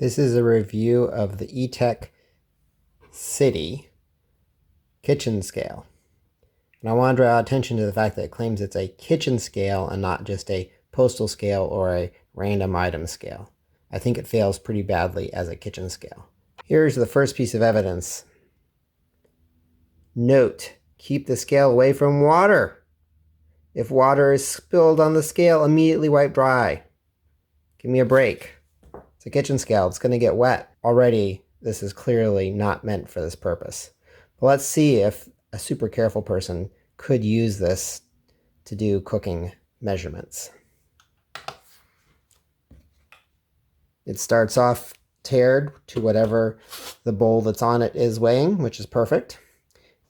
This is a review of the Etekcity kitchen scale. And I want to draw attention to the fact that it claims it's a kitchen scale and not just a postal scale or a random item scale. I think it fails pretty badly as a kitchen scale. Here's the first piece of evidence. Note, keep the scale away from water. If water is spilled on the scale, immediately wipe dry. Give me a break. It's a kitchen scale. It's going to get wet. Already, this is clearly not meant for this purpose. But let's see if a super careful person could use this to do cooking measurements. It starts off tiered to whatever the bowl that's on it is weighing, which is perfect.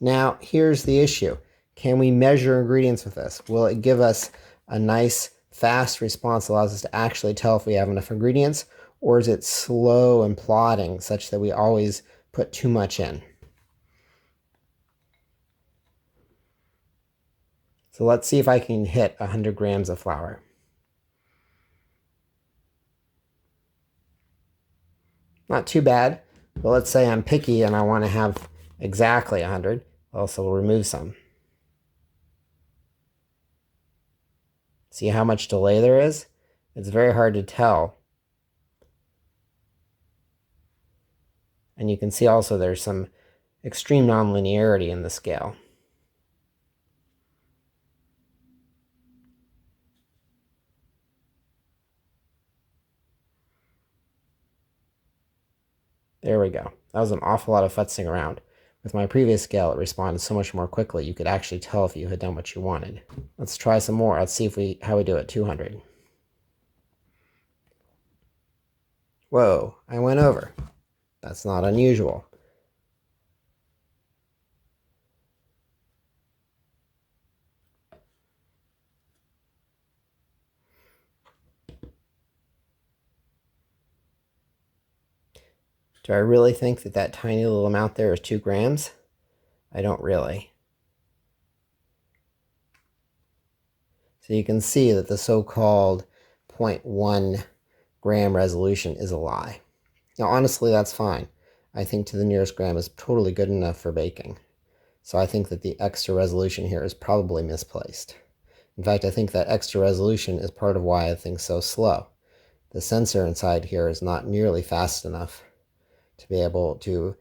Now, here's the issue. Can we measure ingredients with this? Will it give us a nice, fast response that allows us to actually tell if we have enough ingredients? Or is it slow and plodding such that we always put too much in? So let's see if I can hit 100 grams of flour. Not too bad, but let's say I'm picky and I want to have exactly 100. Also, we'll remove some. See how much delay there is? It's very hard to tell. And you can see also there's some extreme nonlinearity in the scale. There we go. That was an awful lot of futzing around. With my previous scale, it responded so much more quickly. You could actually tell if you had done what you wanted. Let's try some more. Let's see how we do at 200. Whoa, I went over. That's not unusual. Do I really think that that tiny little amount there is 2 grams? I don't really. So you can see that the so-called 0.1 gram resolution is a lie. Now, honestly, that's fine. I think to the nearest gram is totally good enough for baking. So I think that the extra resolution here is probably misplaced. In fact, I think that extra resolution is part of why the thing's so slow. The sensor inside here is not nearly fast enough to be able to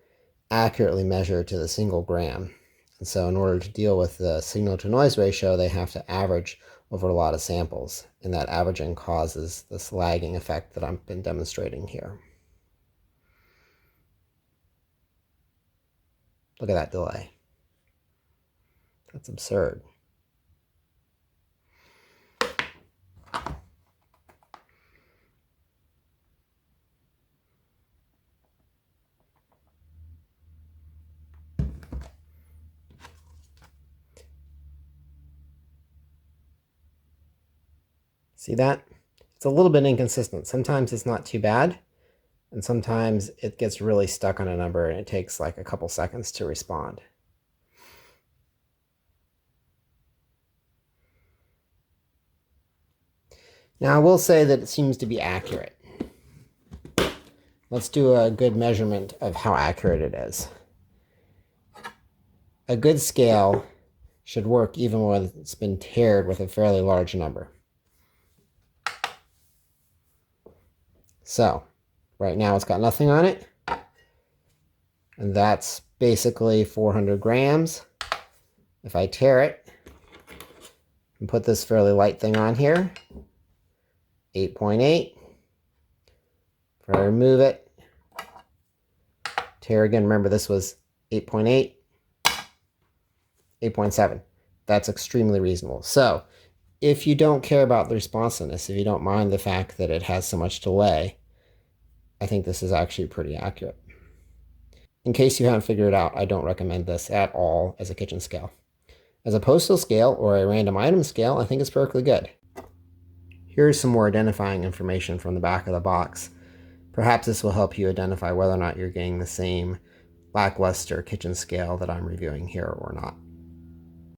accurately measure to the single gram. And so in order to deal with the signal-to-noise ratio, they have to average over a lot of samples. And that averaging causes this lagging effect that I've been demonstrating here. Look at that delay. That's absurd. See that? It's a little bit inconsistent. Sometimes it's not too bad, and sometimes it gets really stuck on a number and it takes like a couple seconds to respond. Now I will say that it seems to be accurate. Let's do a good measurement of how accurate it is. A good scale should work even when it's been tiered with a fairly large number. So, right now it's got nothing on it. And that's basically 400 grams. If I tear it and put this fairly light thing on here, 8.8. If I remove it, tear again, remember this was 8.8, 8.7. That's extremely reasonable. So, if you don't care about the responsiveness, if you don't mind the fact that it has so much delay, I think this is actually pretty accurate. In case you haven't figured it out, I don't recommend this at all as a kitchen scale. As a postal scale or a random item scale, I think it's perfectly good. Here's some more identifying information from the back of the box. Perhaps this will help you identify whether or not you're getting the same lackluster kitchen scale that I'm reviewing here or not.